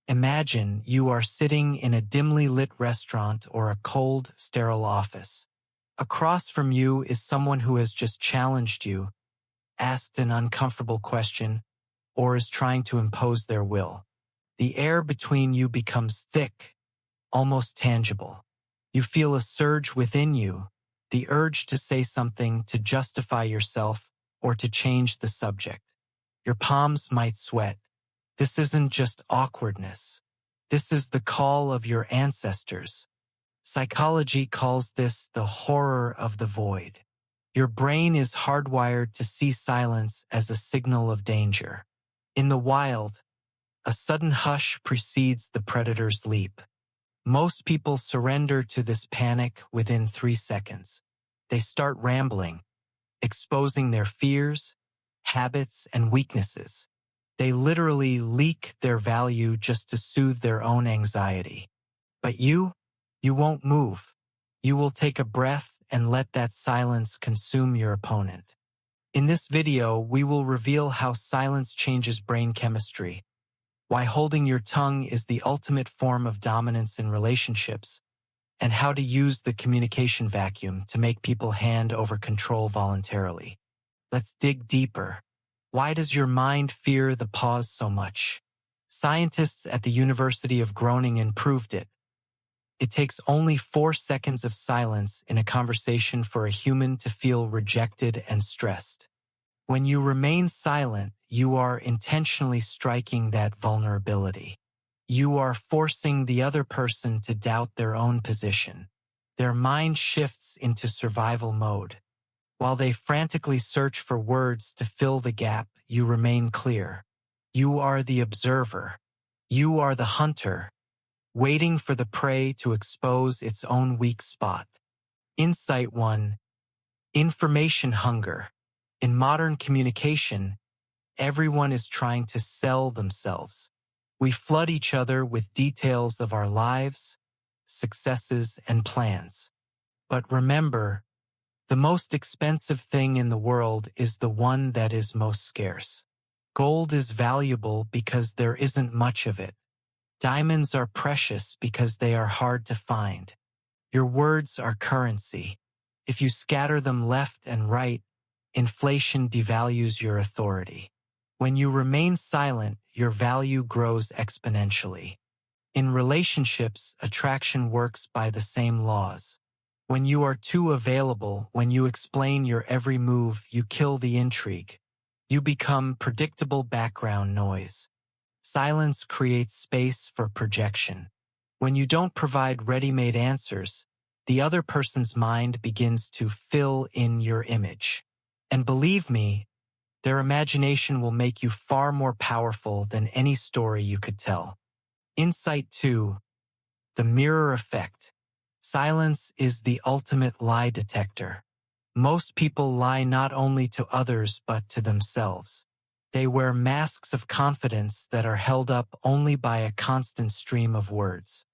Imagine you are sitting in a dimly lit restaurant or a cold, sterile office. Across from you is someone who has just challenged you, asked an uncomfortable question, or is trying to impose their will. The air between you becomes thick, almost tangible. You feel a surge within you, the urge to say something to justify yourself or to change the subject. Your palms might sweat. This isn't just awkwardness. This is the call of your ancestors. Psychology calls this the horror of the void. Your brain is hardwired to see silence as a signal of danger. In the wild, a sudden hush precedes the predator's leap. Most people surrender to this panic within 3 seconds. They start rambling, exposing their fears, habits, and weaknesses. They literally leak their value just to soothe their own anxiety. But you won't move. You will take a breath and let that silence consume your opponent. In this video, we will reveal how silence changes brain chemistry, why holding your tongue is the ultimate form of dominance in relationships, and how to use the communication vacuum to make people hand over control voluntarily. Let's dig deeper. Why does your mind fear the pause so much? Scientists at the University of Groningen proved it. It takes only 4 seconds of silence in a conversation for a human to feel rejected and stressed. When you remain silent, you are intentionally striking that vulnerability. You are forcing the other person to doubt their own position. Their mind shifts into survival mode. While they frantically search for words to fill the gap, you remain clear. You are the observer. You are the hunter, waiting for the prey to expose its own weak spot. Insight 1. Information hunger. In modern communication, everyone is trying to sell themselves. We flood each other with details of our lives, successes, and plans. But remember, the most expensive thing in the world is the one that is most scarce. Gold is valuable because there isn't much of it. Diamonds are precious because they are hard to find. Your words are currency. If you scatter them left and right, inflation devalues your authority. When you remain silent, your value grows exponentially. In relationships, attraction works by the same laws. When you are too available, when you explain your every move, you kill the intrigue. You become predictable background noise. Silence creates space for projection. When you don't provide ready-made answers, the other person's mind begins to fill in your image. And believe me, their imagination will make you far more powerful than any story you could tell. Insight 2. The mirror effect. Silence is the ultimate lie detector. Most people lie not only to others but to themselves. They wear masks of confidence that are held up only by a constant stream of words.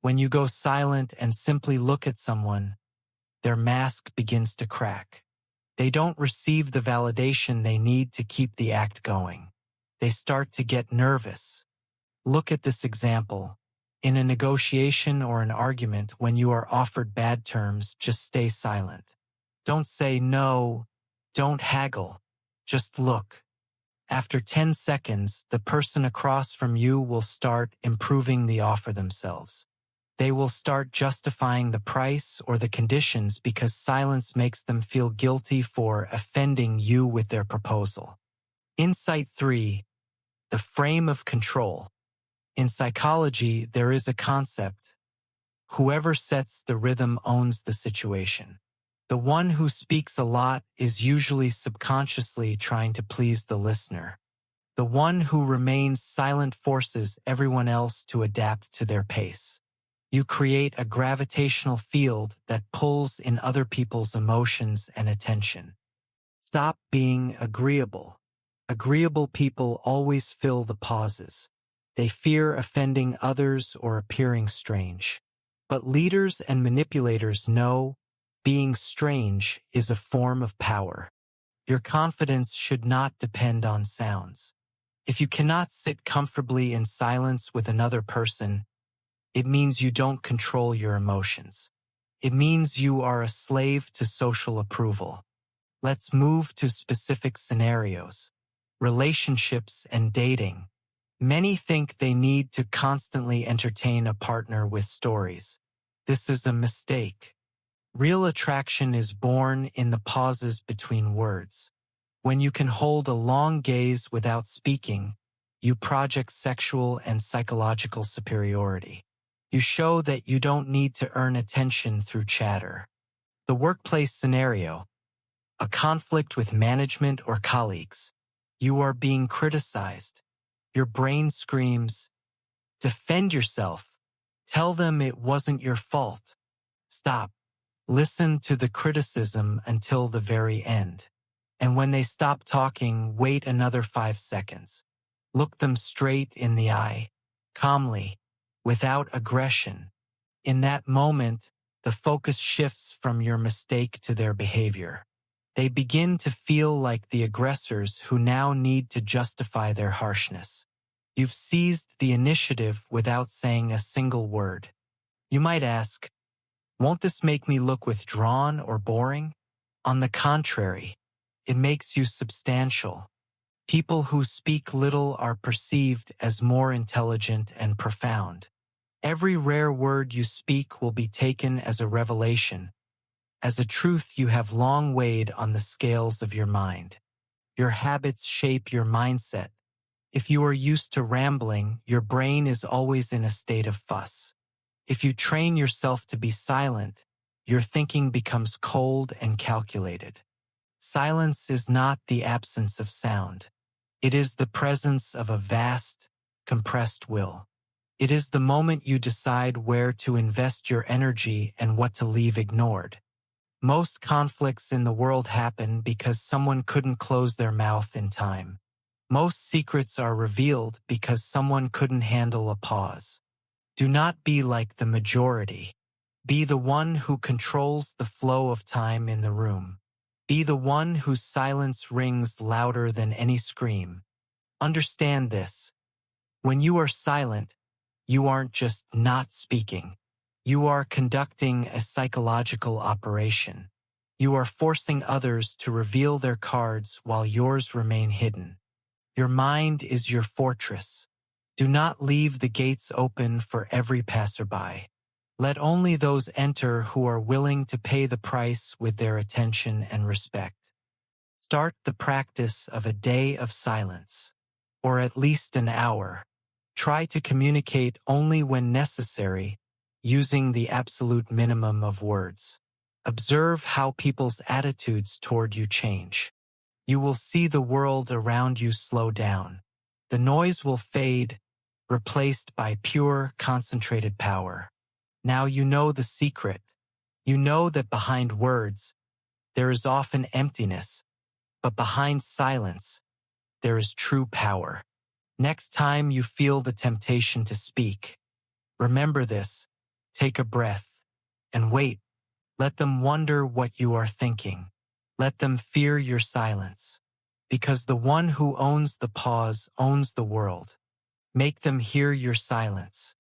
When you go silent and simply look at someone, their mask begins to crack. They don't receive the validation they need to keep the act going. They start to get nervous. Look at this example. In a negotiation or an argument, when you are offered bad terms, just stay silent. Don't say no, don't haggle, just look. After 10 seconds, the person across from you will start improving the offer themselves. They will start justifying the price or the conditions because silence makes them feel guilty for offending you with their proposal. Insight 3. The frame of control. In psychology, there is a concept. Whoever sets the rhythm owns the situation. The one who speaks a lot is usually subconsciously trying to please the listener. The one who remains silent forces everyone else to adapt to their pace. You create a gravitational field that pulls in other people's emotions and attention. Stop being agreeable. Agreeable people always fill the pauses. They fear offending others or appearing strange. But leaders and manipulators know being strange is a form of power. Your confidence should not depend on sounds. If you cannot sit comfortably in silence with another person, it means you don't control your emotions. It means you are a slave to social approval. Let's move to specific scenarios. Relationships and dating. Many think they need to constantly entertain a partner with stories. This is a mistake. Real attraction is born in the pauses between words. When you can hold a long gaze without speaking, you project sexual and psychological superiority. You show that you don't need to earn attention through chatter. The workplace scenario. A conflict with management or colleagues. You are being criticized. Your brain screams, defend yourself. Tell them it wasn't your fault. Stop. Listen to the criticism until the very end. And when they stop talking, wait another 5 seconds. Look them straight in the eye, calmly, without aggression. In that moment, the focus shifts from your mistake to their behavior. They begin to feel like the aggressors who now need to justify their harshness. You've seized the initiative without saying a single word. You might ask, won't this make me look withdrawn or boring? On the contrary, it makes you substantial. People who speak little are perceived as more intelligent and profound. Every rare word you speak will be taken as a revelation, as a truth you have long weighed on the scales of your mind. Your habits shape your mindset. If you are used to rambling, your brain is always in a state of fuss. If you train yourself to be silent, your thinking becomes cold and calculated. Silence is not the absence of sound. It is the presence of a vast, compressed will. It is the moment you decide where to invest your energy and what to leave ignored. Most conflicts in the world happen because someone couldn't close their mouth in time. Most secrets are revealed because someone couldn't handle a pause. Do not be like the majority. Be the one who controls the flow of time in the room. Be the one whose silence rings louder than any scream. Understand this. When you are silent, you aren't just not speaking. You are conducting a psychological operation. You are forcing others to reveal their cards while yours remain hidden. Your mind is your fortress. Do not leave the gates open for every passerby. Let only those enter who are willing to pay the price with their attention and respect. Start the practice of a day of silence, or at least an hour. Try to communicate only when necessary, using the absolute minimum of words. Observe how people's attitudes toward you change. You will see the world around you slow down. The noise will fade, replaced by pure, concentrated power. Now you know the secret. You know that behind words, there is often emptiness, but behind silence, there is true power. Next time you feel the temptation to speak, remember this, take a breath, and wait. Let them wonder what you are thinking. Let them fear your silence. Because the one who owns the pause owns the world. Make them hear your silence.